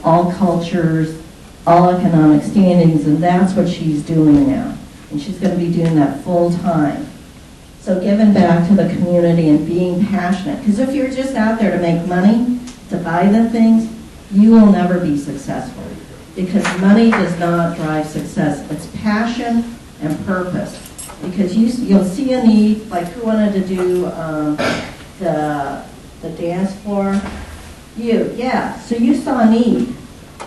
all cultures, all economic standings, and that's what she's doing now. And she's going to be doing that full time. So giving back to the community and being passionate. Because if you're just out there to make money, to buy the things, you will never be successful. Because money does not drive success. It's passion and purpose. Because you'll see a need, like who wanted to do the dance floor? You, yeah. So you saw a need.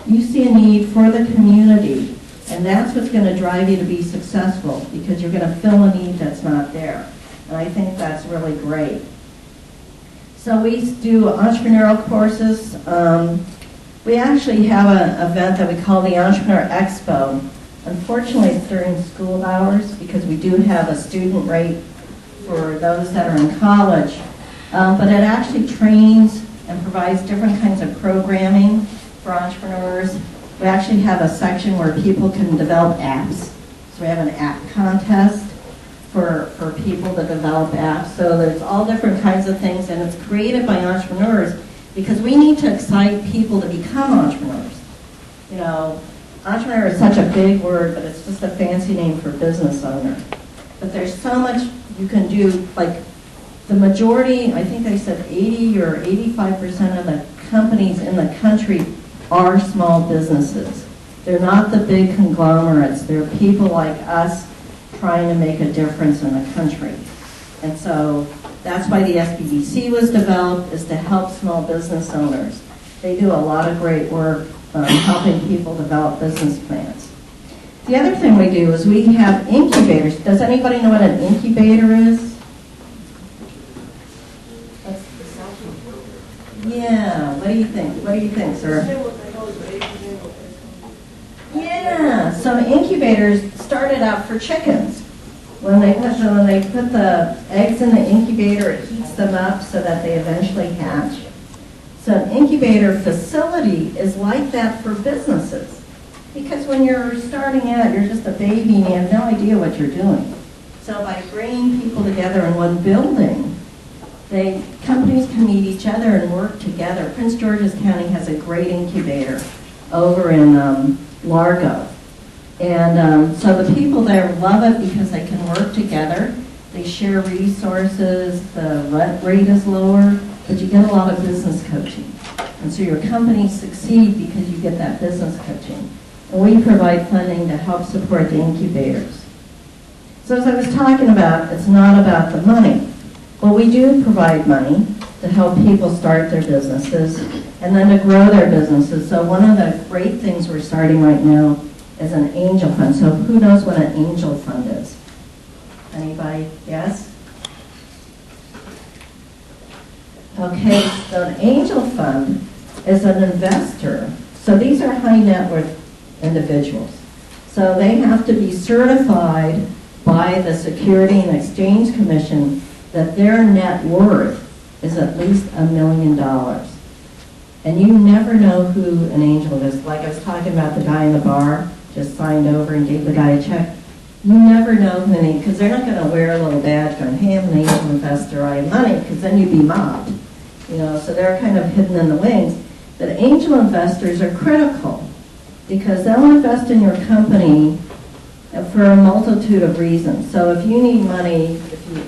You see a need for the community. And that's what's going to drive you to be successful, because you're going to fill a need that's not there. And I think that's really great. So we do entrepreneurial courses. We actually have an event that we call the Entrepreneur Expo. Unfortunately, it's during school hours because we do have a student rate for those that are in college. But it actually trains and provides different kinds of programming for entrepreneurs. We actually have a section where people can develop apps. So we have an app contest for people to develop apps. So there's all different kinds of things, and it's created by entrepreneurs because we need to excite people to become entrepreneurs. You know, entrepreneur is such a big word, but it's just a fancy name for business owner. But there's so much you can do. Like the majority, I think they said 80 or 85% of the companies in the country are small businesses. They're not the big conglomerates. They're people like us trying to make a difference in the country. And so that's why the SBDC was developed, is to help small business owners. They do a lot of great work helping people develop business plans. The other thing we do is we have incubators. Does anybody know what an incubator is? Yeah, what do you think? What do you think, sir? Yeah, so incubators started out for chickens. When they put the eggs in the incubator, it heats them up so that they eventually hatch. So an incubator facility is like that for businesses. Because when you're starting out, you're just a baby and you have no idea what you're doing. So by bringing people together in one building, companies can meet each other and work together. Prince George's County has a great incubator over in Largo. And so the people there love it because they can work together. They share resources, the rent rate is lower, but you get a lot of business coaching. And so your companies succeed because you get that business coaching. And we provide funding to help support the incubators. So as I was talking about, it's not about the money. Well, we do provide money to help people start their businesses and then to grow their businesses. So one of the great things we're starting right now is an angel fund. So who knows what an angel fund is? Anybody? Yes? Okay, so an angel fund is an investor. So these are high net worth individuals. So they have to be certified by the Security and Exchange Commission that their net worth is at least $1 million. And you never know who an angel is. Like I was talking about the guy in the bar, just signed over and gave the guy a check. You never know who, because they're not going to wear a little badge going, hey, I'm an angel investor, I have money, because then you'd be mobbed. You know, so they're kind of hidden in the wings. But angel investors are critical because they'll invest in your company for a multitude of reasons. So if you need money, if you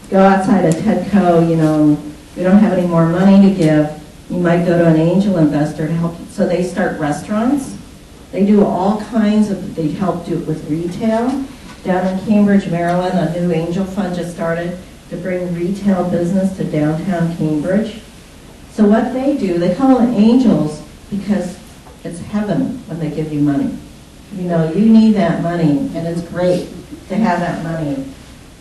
go outside of TEDCO, you know, we don't have any more money to give, you might go to an angel investor to help you. So they start restaurants. They do all kinds of, they help do it with retail. Down in Cambridge, Maryland, a new angel fund just started to bring retail business to downtown Cambridge. So what they do, they call them angels because it's heaven when they give you money. You know, you need that money, and it's great to have that money.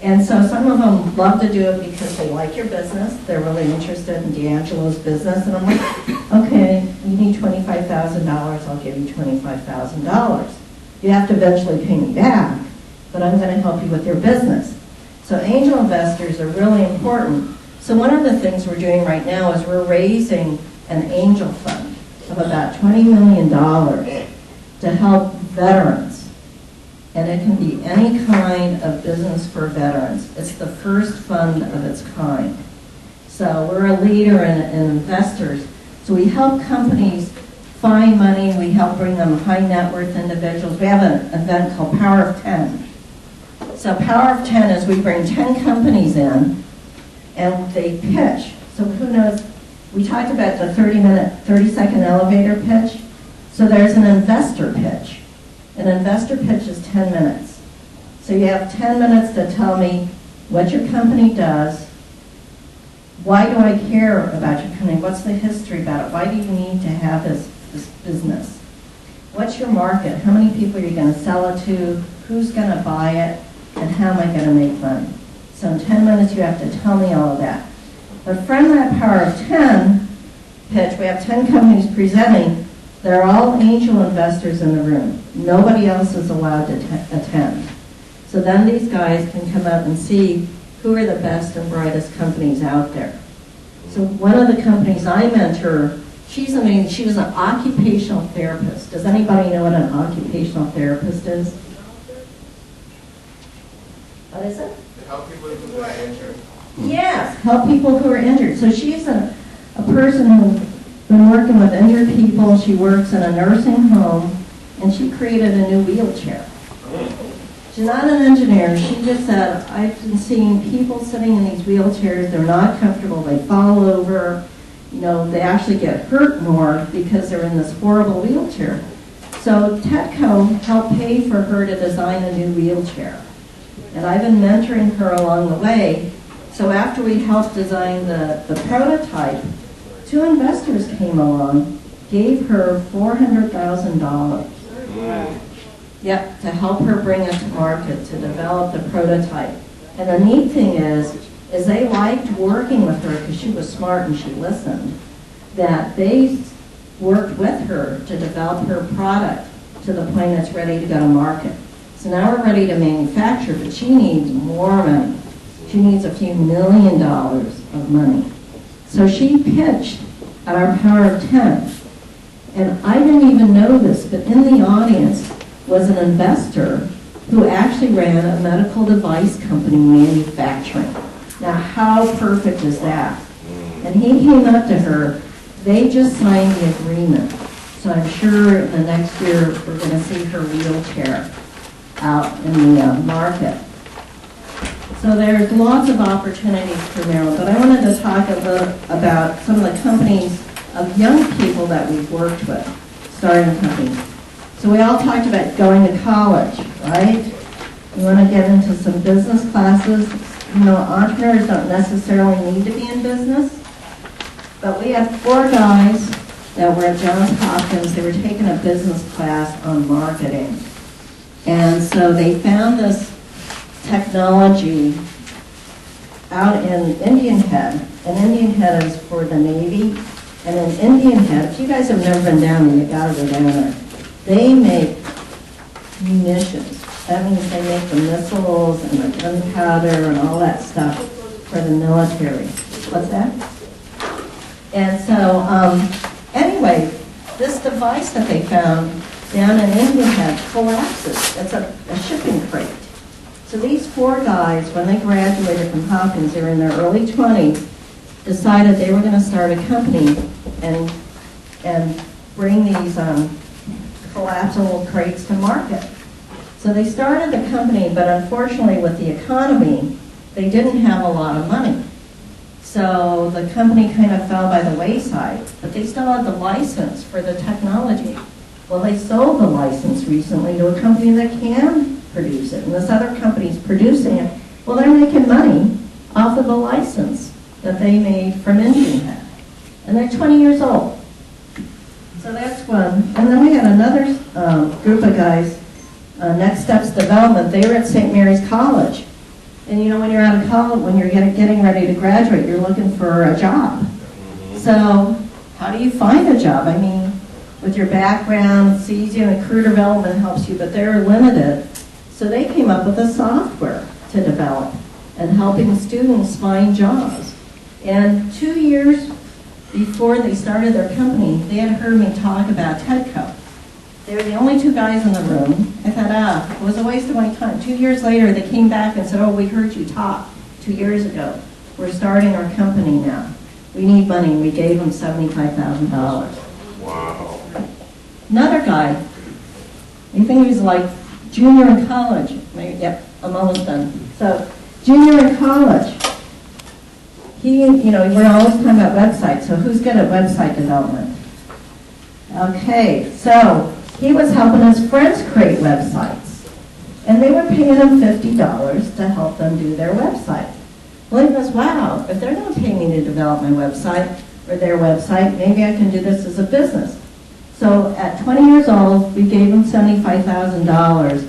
And so some of them love to do it because they like your business. They're really interested in D'Angelo's business. And I'm like, okay, you need $25,000. I'll give you $25,000. You have to eventually pay me back, but I'm going to help you with your business. So angel investors are really important. So one of the things we're doing right now is we're raising an angel fund of about $20 million to help veterans. And it can be any kind of business for veterans. It's the first fund of its kind. So we're a leader in investors. So we help companies find money. We help bring them high net worth individuals. We have an event called Power of 10. So Power of 10 is we bring 10 companies in and they pitch. So who knows, we talked about the 30-second elevator pitch. So there's an investor pitch. An investor pitch is 10 minutes. So you have 10 minutes to tell me what your company does. Why do I care about your company? What's the history about it? Why do you need to have this business? What's your market? How many people are you going to sell it to? Who's going to buy it? And how am I going to make money? So in 10 minutes you have to tell me all of that. But from that Power of 10 pitch, we have 10 companies presenting. They're all angel investors in the room. Nobody else is allowed to attend. So then these guys can come out and see who are the best and brightest companies out there. So one of the companies I mentor, she's amazing. She was an occupational therapist. Does anybody know what an occupational therapist is? What is it? To help people who are injured. Yes, help people who are injured. So she's a person who's been working with injured people. She works in a nursing home, and she created a new wheelchair. She's not an engineer. She just said, I've been seeing people sitting in these wheelchairs. They're not comfortable. They fall over. You know, they actually get hurt more because they're in this horrible wheelchair. So TEDCO helped pay for her to design a new wheelchair. And I've been mentoring her along the way. So after we helped design the prototype, 2 investors came along, gave her $400,000. Yep, to help her bring it to market, to develop the prototype. And the neat thing is they liked working with her because she was smart and she listened, that they worked with her to develop her product to the point that's ready to go to market. So now we're ready to manufacture, but she needs more money. She needs a few $1 million of money. So she pitched at our Power of 10. And I didn't even know this, but in the audience was an investor who actually ran a medical device company manufacturing. Now, how perfect is that? And he came up to her. They just signed the agreement. So I'm sure in the next year we're going to see her wheelchair out in the market. So there's lots of opportunities for Maryland, but I wanted to talk a little about some of the companies of young people that we've worked with, starting companies. So we all talked about going to college, right? You want to get into some business classes. You know, entrepreneurs don't necessarily need to be in business, but we had 4 guys that were at Johns Hopkins. They were taking a business class on marketing. And so they found this technology out in Indian Head. And Indian Head is for the Navy. And in Indian Head, if you guys have never been down there, you gotta go down there. They make munitions. That means they make the missiles and the gunpowder and all that stuff for the military. What's that? And so, anyway, this device that they found down in Indian Head collapses. It's a shipping crate. So these 4 guys, when they graduated from Hopkins, they were in their early 20s, decided they were going to start a company and bring these collapsible crates to market. So they started the company, but unfortunately with the economy, they didn't have a lot of money. So the company kind of fell by the wayside, but they still had the license for the technology. Well, they sold the license recently to a company that can produce it, and this other company's producing it. Well, they're making money off of the license that they made from Indian Head, and they're 20 years old. So that's one. And then we had another group of guys, Next Steps Development. They were at St. Mary's College. And you know, when you're out of college, when you're getting ready to graduate, you're looking for a job. So how do you find a job? I mean, with your background, it's easy, and career development helps you, but they're limited. So they came up with a software to develop and helping students find jobs. And 2 years before they started their company, they had heard me talk about TEDCO. They were the only 2 guys in the room. I thought, it was a waste of my time. 2 years later, they came back and said, oh, we heard you talk 2 years ago. We're starting our company now. We need money. We gave them $75,000. Wow. Another guy, I think he was like junior in college. Maybe, yep, I'm almost done. So, junior in college. We're always talking about websites, so who's good at website development? Okay, so he was helping his friends create websites. And they were paying him $50 to help them do their website. Well, he goes, wow, if they're going to pay me to develop my website or their website, maybe I can do this as a business. So at 20 years old, we gave him $75,000.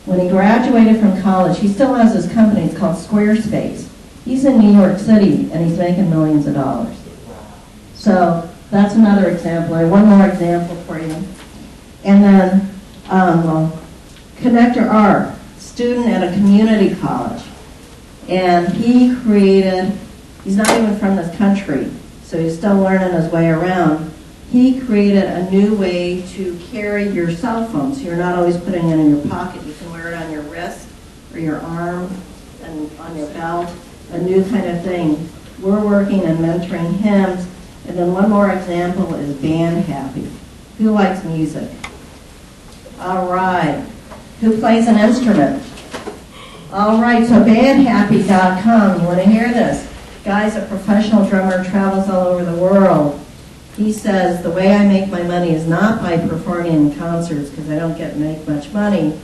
When he graduated from college, he still has his company. It's called Squarespace. He's in New York City, and he's making millions of dollars. So that's another example. I have one more example for you. And then Connector R, student at a community college. And he created, he's not even from this country, so he's still learning his way around. He created a new way to carry your cell phone, so you're not always putting it in your pocket. You can wear it on your wrist or your arm and on your belt, a new kind of thing. We're working and mentoring him. And then one more example is Band Happy. Who likes music? All right. Who plays an instrument? All right, so bandhappy.com. You want to hear this? Guy's a professional drummer, travels all over the world. He says, the way I make my money is not by performing in concerts, because I don't make much money.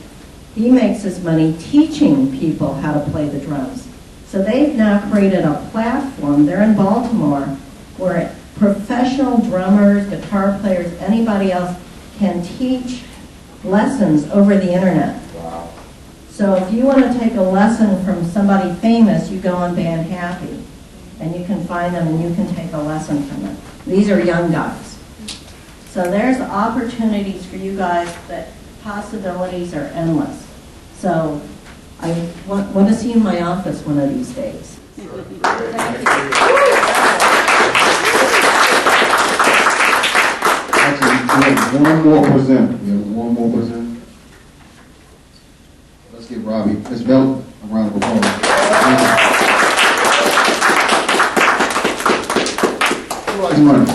He makes his money teaching people how to play the drums. So they've now created a platform, they're in Baltimore, where professional drummers, guitar players, anybody else can teach lessons over the internet. Wow. So if you want to take a lesson from somebody famous, you go on Band Happy, and you can find them and you can take a lesson from them. These are young guys. So there's opportunities for you guys that possibilities are endless. So I want to see you in my office one of these days. Actually, we have one more presenter. We have one more presenter. Let's give Robbie, Ms. Belt, a round of applause. Who likes money?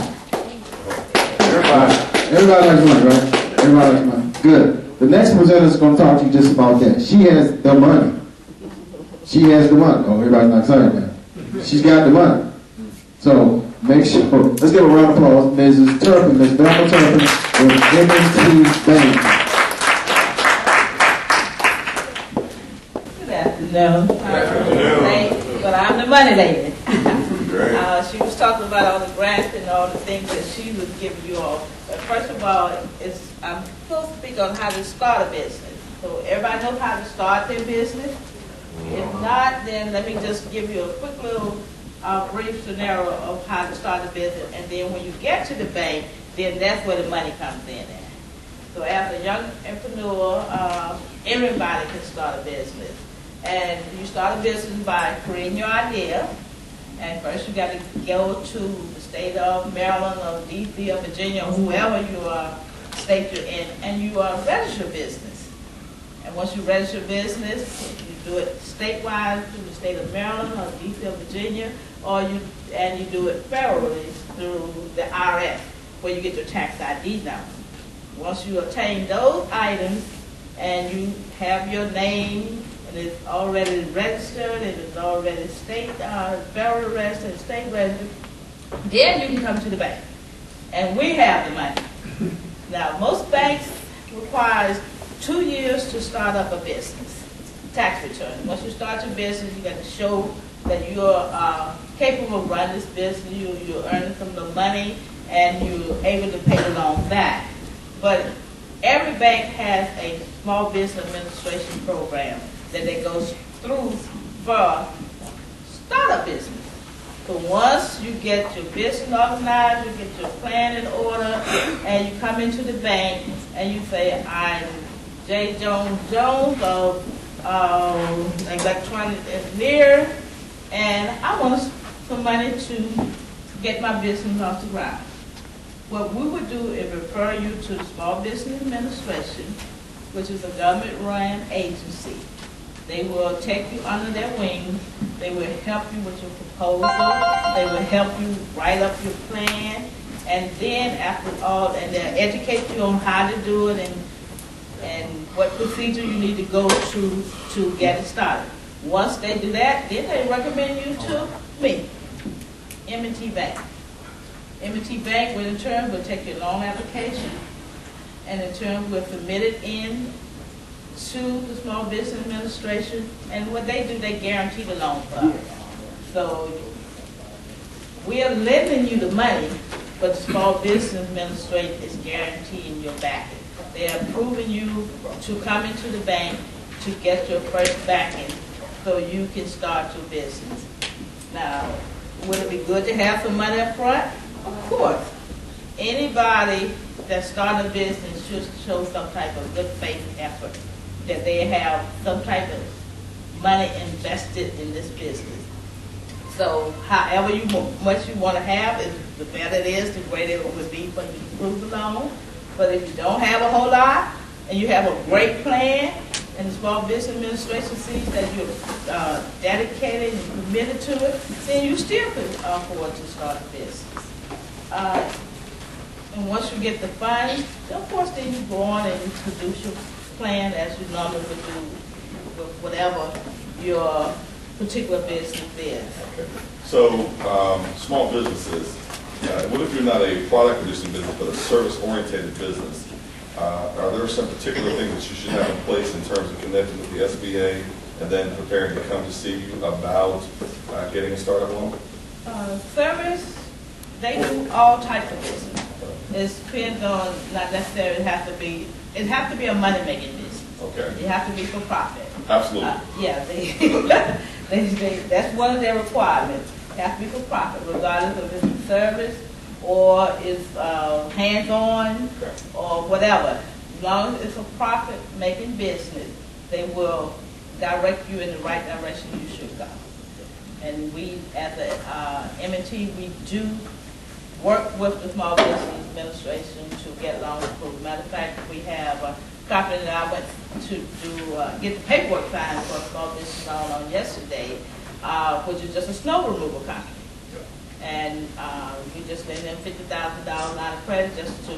Everybody likes money, right? Everybody likes money. Good. The next presenter is going to talk to you just about that. She has the money. She has the money. Oh, everybody's not excited now. She's got the money. So make sure. Let's give a round of applause, Mrs. Turpin, Ms. Velma Turpin, with M&T Bank. Good afternoon. Well, I'm the money lady. She was talking about all the grants and all the things that she was giving you all. But first of all, I'm supposed to speak on how to start a business. So everybody knows how to start their business? If not, then let me just give you a quick little brief scenario of how to start a business. And then when you get to the bank, then that's where the money comes in at. So as a young entrepreneur, everybody can start a business. And you start a business by creating your idea. And first you got to go to the state of Maryland or DC or Virginia or whoever you state you're in, and you register business. And once you register business, you do it statewide through the state of Maryland or DC or Virginia, or you do it federally through the IRS, where you get your tax ID number. Once you obtain those items and you have your name, and it's already registered, and it's already federal registered, and state registered, then you can come to the bank. And we have the money. Now, most banks requires 2 years to start up a business, tax return. Once you start your business, you got to show that you're capable of running this business, you're earning some of the money, and you're able to pay the loan back. But every bank has a small business administration program that they go through for startup business. So once you get your business organized, you get your plan in order, and you come into the bank and you say, I'm J. Jones of electronic engineer, and I want some money to get my business off the ground. What we would do is refer you to the Small Business Administration, which is a government-run agency. They will take you under their wings. They will help you with your proposal. They will help you write up your plan. And then after all, and they'll educate you on how to do it and what procedure you need to go through to get it started. Once they do that, then they recommend you to me, M&T Bank. M&T Bank, will in turn, will take your loan application, and in turn, will submit it in to the Small Business Administration, and what they do, they guarantee the loan for us. So we are lending you the money, but the Small Business Administration is guaranteeing your backing. They are approving you to come into the bank to get your first backing so you can start your business. Now, would it be good to have some money up front? Of course. Anybody that's starting a business should show some type of good faith effort, that they have some type of money invested in this business. So however much you want to have, is the better it is, the greater it would be for you to approve the loan. But if you don't have a whole lot, and you have a great plan, and the Small Business Administration sees that you're dedicated and committed to it, then you still can afford to start a business. And once you get the funds, of course, then you go on and you produce your plan as you normally would do with whatever your particular business is. Okay. So, small businesses, what if you're not a product producing business, but a service-oriented business? Are there some particular things that you should have in place in terms of connecting with the SBA and then preparing to come to see you about getting a startup loan? Service, they do all types of business. It depends on, not necessarily it has to be a money-making business. Okay. It has to be for profit. Absolutely. Yeah, that's one of their requirements. It has to be for profit, regardless of if it's service or it's hands-on or whatever. As long as it's a profit-making business, they will direct you in the right direction you should go. And we, as a M&T, we do work with the Small Business Administration to get loans approved. Matter of fact, we have a company that I went to get the paperwork signed for a small business loan on yesterday, which is just a snow removal company. And we just lend them $50,000 line of credit just to,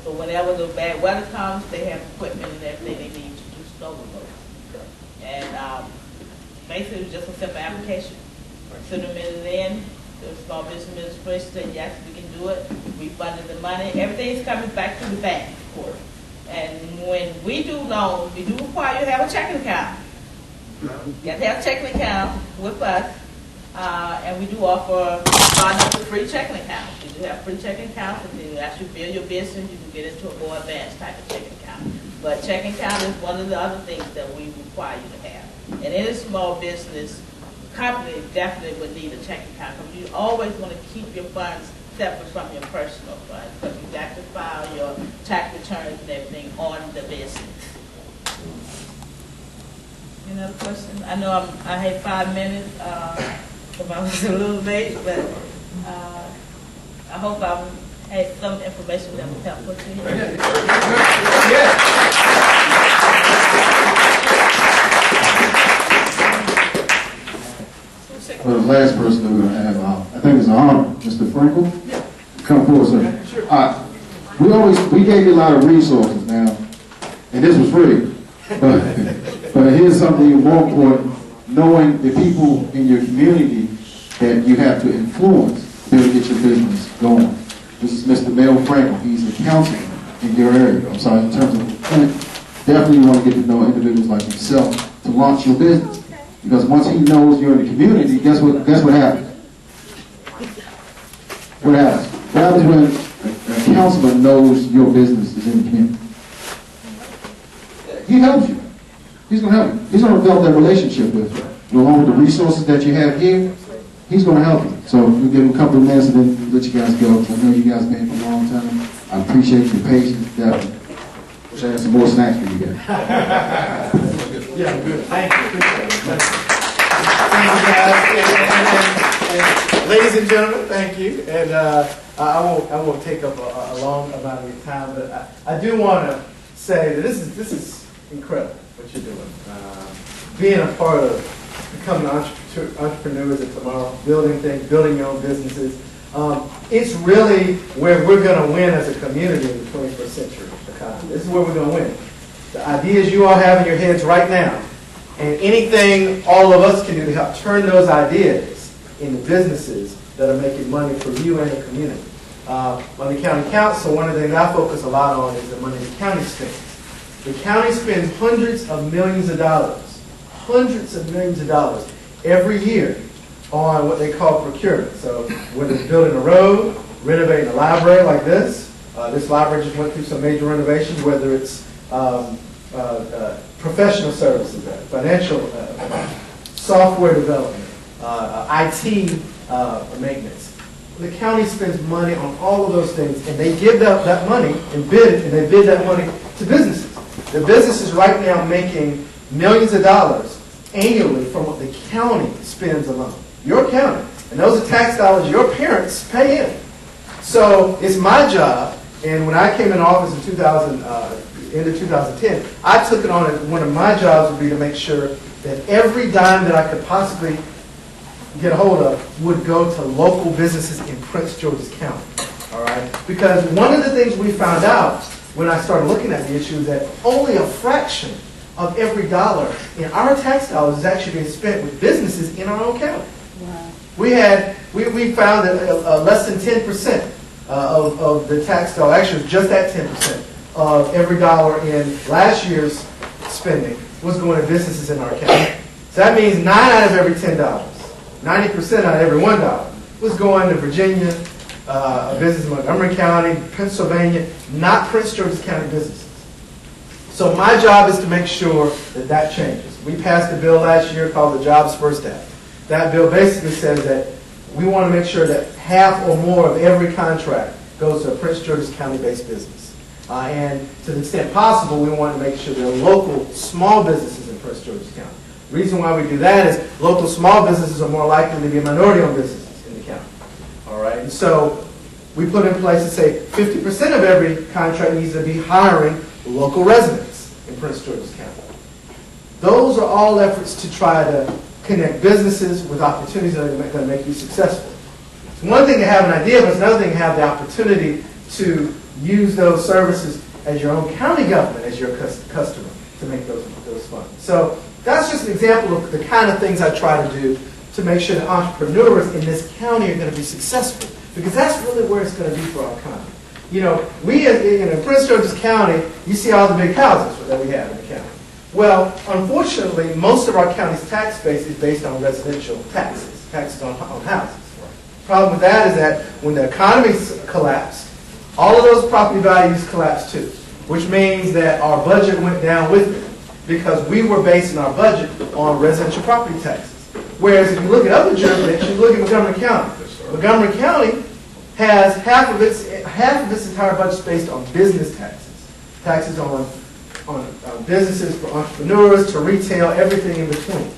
so whenever the bad weather comes, they have equipment and everything they need to do snow removal. And basically, it's just a simple application. Send them in, the Small Business Administration said, yes, we can do it. We funded the money. Everything is coming back to the bank, of course. And when we do loans, we do require you to have a checking account. You have to have a checking account with us. And we do offer starting up with free checking accounts. We do have free checking accounts, and then as you build your business, you can get into a more advanced type of checking account. But checking account is one of the other things that we require you to have. And any small business company definitely would need a checking account, because you always want to keep your funds separate from your personal funds, because you got to file your tax returns and everything on the business. Any other questions? I know I had 5 minutes. If I was a little late, but I hope I had some information that was helpful to you. Well, the last person we're going to have, I think it's an honor, Mr. Frankel. Come forward, sir. We gave you a lot of resources now, and this was free. But here's something even more important: knowing the people in your community that you have to influence to get your business going. This is Mr. Mel Frankel. He's a counselor in your area. I'm sorry, in terms of definitely you want to get to know individuals like himself to launch your business. Because once he knows you're in the community, guess what happens? What happens? What happens when a counselor knows your business is in the community? He helps you. He's going to help you. He's going to develop that relationship with you. Along with the resources that you have here, he's going to help you. So we'll give him a couple of minutes and then let you guys go. I know you guys been here for a long time. I appreciate your patience. Definitely. Wish I had some more snacks for you guys. Yeah, good. Thank you. Thank you, guys. And ladies and gentlemen, thank you. And I won't take up a long amount of your time, but I do want to say that this is incredible what you're doing. Being a part of becoming entrepreneurs of tomorrow, building things, building your own businesses. It's really where we're going to win as a community in the 21st century economy. This is where we're going to win. The ideas you all have in your heads right now, and anything all of us can do to help turn those ideas into businesses that are making money for you and the community. On the county council, one of the things I focus a lot on is the money the county spends. The county spends hundreds of millions of dollars every year on what they call procurement. So whether it's building a road, renovating a library like this library just went through some major renovations, whether it's professional services, financial, software development, IT maintenance. The county spends money on all of those things, and they give that money and they bid that money to businesses. The businesses right now making millions of dollars annually from what the county spends alone. Your county. And those are tax dollars your parents pay in. So it's my job, and when I came in office in 2010, I took it on as one of my jobs would be to make sure that every dime that I could possibly get a hold of would go to local businesses in Prince George's County. All right? Because one of the things we found out when I started looking at the issue is that only a fraction of every dollar in our tax dollars is actually being spent with businesses in our own county. Wow. We found that less than 10% of the tax dollar, actually it was just at 10% of every dollar in last year's spending was going to businesses in our county. So that means 9 out of every $10, 90% out of every $1 was going to Virginia, a business in Montgomery County, Pennsylvania, not Prince George's County businesses. So my job is to make sure that that changes. We passed a bill last year called the Jobs First Act. That bill basically says that we want to make sure that half or more of every contract goes to a Prince George's County-based business. And to the extent possible, we want to make sure there are local small businesses in Prince George's County. The reason why we do that is local small businesses are more likely to be minority-owned businesses in the county. All right, and so we put in place to say 50% of every contract needs to be hiring local residents in Prince George's County. Those are all efforts to try to connect businesses with opportunities that are going to make you successful. It's one thing to have an idea, but it's another thing to have the opportunity to use those services as your own county government, as your customer, to make those funds. So that's just an example of the kind of things I try to do to make sure that entrepreneurs in this county are going to be successful, because that's really where it's going to be for our economy. You know, we in Prince George's County, you see all the big houses that we have in the county. Well, unfortunately, most of our county's tax base is based on residential taxes on houses. The problem with that is that when the economy collapsed, all of those property values collapsed too, which means that our budget went down with it because we were basing our budget on residential property taxes. Whereas if you look at other jurisdictions, look at Montgomery County. Montgomery County has half of its entire budget based on business taxes on businesses, for entrepreneurs, to retail, everything in between.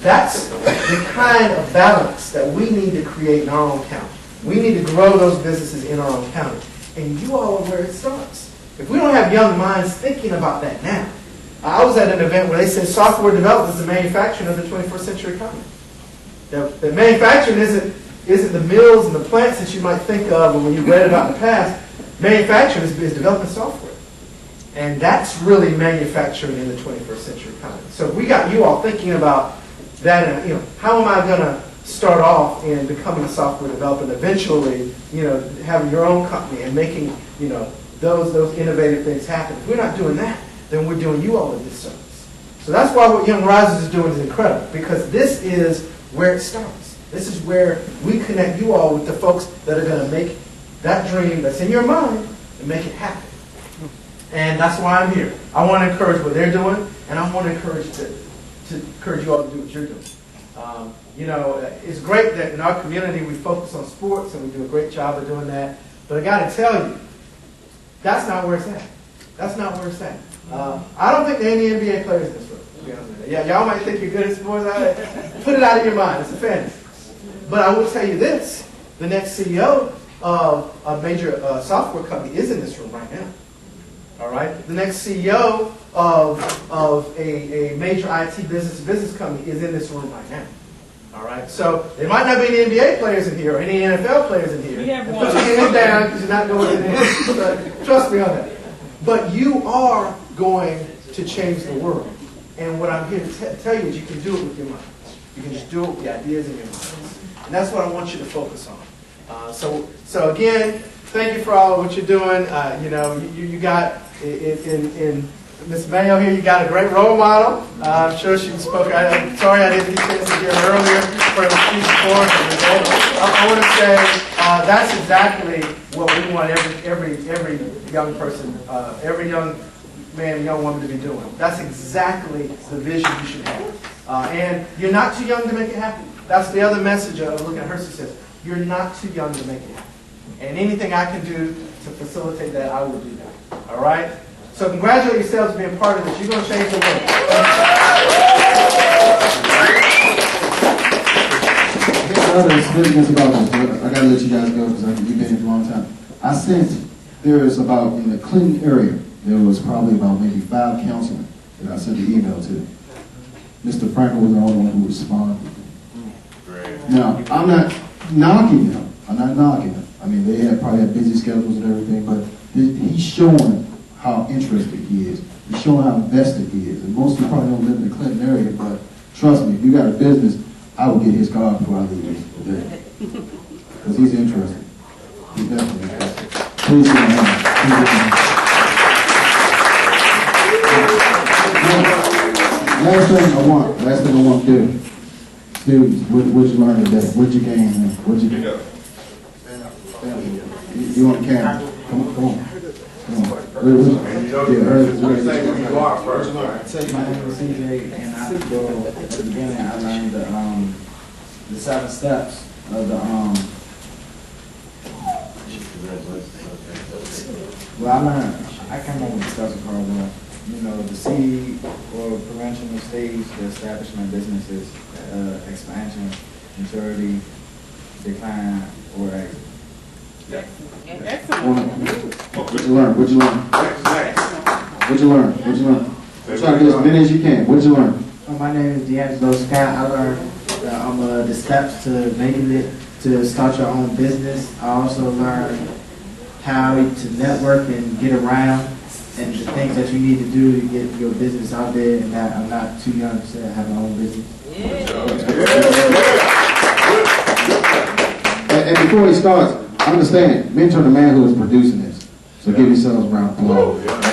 That's the kind of balance that we need to create in our own county. We need to grow those businesses in our own county. And you all are where it starts. If we don't have young minds thinking about that now. I was at an event where they said software development is the manufacturing of the 21st century economy. The manufacturing isn't the mills and the plants that you might think of when you read about in the past. Manufacturing is developing software. And that's really manufacturing in the 21st century economy. So if we got you all thinking about that, and how am I going to start off in becoming a software developer and eventually, having your own company and making, those innovative things happen. If we're not doing that, then we're doing you all a disservice. So that's why what Young Risers is doing is incredible, because this is where it starts. This is where we connect you all with the folks that are going to make that dream that's in your mind and make it happen. And that's why I'm here. I want to encourage what they're doing, and I want to encourage you all to do what you're doing. It's great that in our community we focus on sports, and we do a great job of doing that. But I got to tell you, that's not where it's at. That's not where it's at. I don't think there are any NBA players in this room, to be honest with you. Yeah, y'all might think you're good at sports. Put it out of your mind. It's a fantasy. But I will tell you this. The next CEO of a major software company is in this room right now. All right? The next CEO of a major IT business company is in this room right now. All right, so there might not be any NBA players in here or any NFL players in here. We have And one. put your hands down because you're not going in there. Trust me on that. But you are going to change the world. And what I'm here to tell you is you can do it with your mind. You can just do it with the ideas in your mind. And that's what I want you to focus on. So again, thank you for all of what you're doing. You got in Ms. Mayo here, you got a great role model. I'm sure she spoke. Sorry I didn't get a chance to hear her earlier for the speech before. I want to say that's exactly what we want every young person, every young man and young woman to be doing. That's exactly the vision you should have. And you're not too young to make it happen. That's the other message of looking at her success. You're not too young to make it happen. And anything I can do to facilitate that, I will do that. All right? So congratulate yourselves for being part of this. You're going to change the world. Here's about this. I got to let you guys go because you've been here for a long time. I sent, there is about, in the Clinton area, there was probably about maybe 5 councilmen that I sent the email to. Mr. Franklin was the only one who responded. Now, I'm not knocking them. I'm not knocking them. I mean, they probably have busy schedules and everything, but he's showing how interested he is. He's showing how invested he is. And most of you probably don't live in the Clinton area, but trust me, if you got a business, I will get his card before I leave today. Because he's interested. He's definitely interested. Please give him a hand. Last thing I want to do. Students, what'd you learn today? What'd you gain? What'd you get? You want the camera? Come on. My name is CJ, and at the beginning I learned the 7 steps of the I can't remember what the steps are called, but the C for prevention of stage, the establishment businesses, expansion, maturity, decline, or exit. What'd you learn? Try to get as many as you can. What'd you learn? My name is D'Angelo Scott. I learned the steps to making it, to start your own business. I also learned how to network and get around and the things that you need to do to get your business out there, and that I'm not too young to have my own business. And before he starts, understand, mentor the man who is producing this. So give yourselves a round of applause.